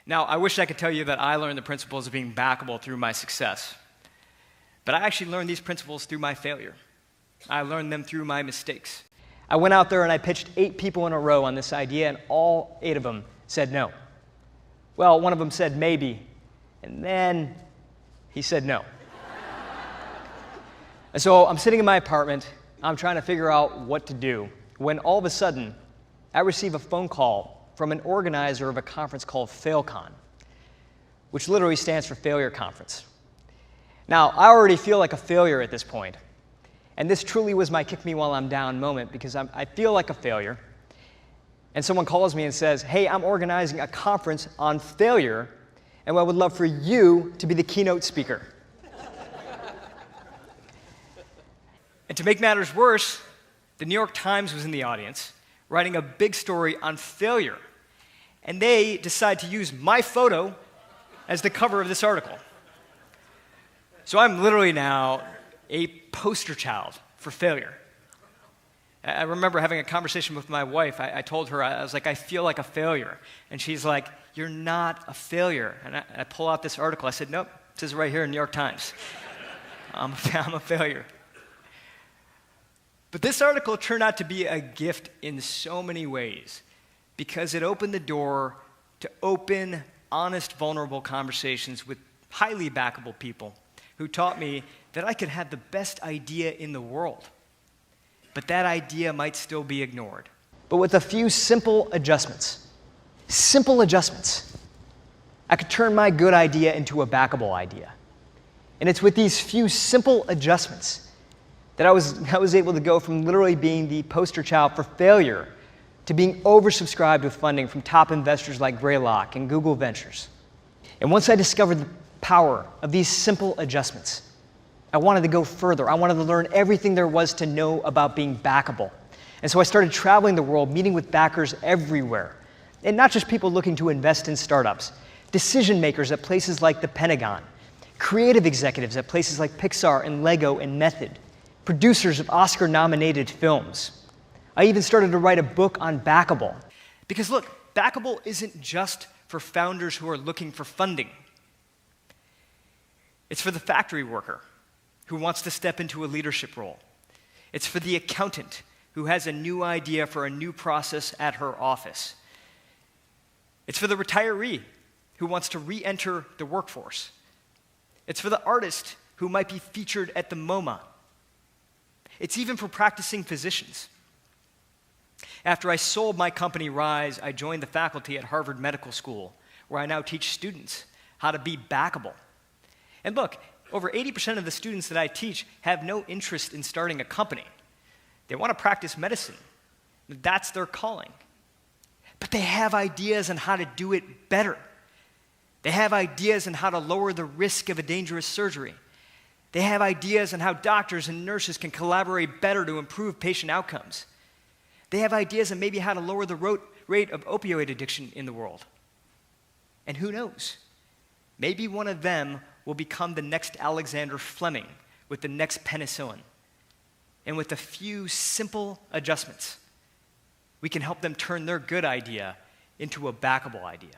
Now, I wish I could tell you that I learned the principles of being backable through my success. But I actually learned these principles through my failure. I learned them through my mistakes. I went out there and I pitched 8 people in a row on this idea, and all 8 of them said no. Well, one of them said maybe, and then he said no. And so I'm sitting in my apartment, I'm trying to figure out what to do, when all of a sudden, I receive a phone call from an organizer of a conference called FailCon, which literally stands for Failure Conference. Now, I already feel like a failure at this point, and this truly was my kick me while I'm down moment, because I feel like a failure, and someone calls me and says, hey, I'm organizing a conference on failure, and I would love for you to be the keynote speaker. And to make matters worse, the New York Times was in the audience, writing a big story on failure, and they decide to use my photo as the cover of this article. So I'm literally now a poster child for failure. I remember having a conversation with my wife. I told her, I was like, I feel like a failure. And she's like, you're not a failure. And I pull out this article. I said, nope, it says right here in New York Times. I'm a failure. But this article turned out to be a gift in so many ways, because it opened the door to open, honest, vulnerable conversations with highly backable people who taught me that I could have the best idea in the world, but that idea might still be ignored. But with a few simple adjustments, I could turn my good idea into a backable idea. And it's with these few simple adjustments that I was able to go from literally being the poster child for failure to being oversubscribed with funding from top investors like Greylock and Google Ventures. And once I discovered the power of these simple adjustments, I wanted to go further. I wanted to learn everything there was to know about being backable. And so I started traveling the world, meeting with backers everywhere. And not just people looking to invest in startups, decision makers at places like the Pentagon, creative executives at places like Pixar and Lego and Method, producers of Oscar-nominated films. I even started to write a book on Backable. Because look, Backable isn't just for founders who are looking for funding. It's for the factory worker who wants to step into a leadership role. It's for the accountant who has a new idea for a new process at her office. It's for the retiree who wants to re-enter the workforce. It's for the artist who might be featured at the MoMA. It's even for practicing physicians. After I sold my company, Rise, I joined the faculty at Harvard Medical School, where I now teach students how to be backable. And look, over 80% of the students that I teach have no interest in starting a company. They want to practice medicine. That's their calling. But they have ideas on how to do it better. They have ideas on how to lower the risk of a dangerous surgery. They have ideas on how doctors and nurses can collaborate better to improve patient outcomes. They have ideas on maybe how to lower the rate of opioid addiction in the world. And who knows? Maybe one of them will become the next Alexander Fleming with the next penicillin. And with a few simple adjustments, we can help them turn their good idea into a backable idea.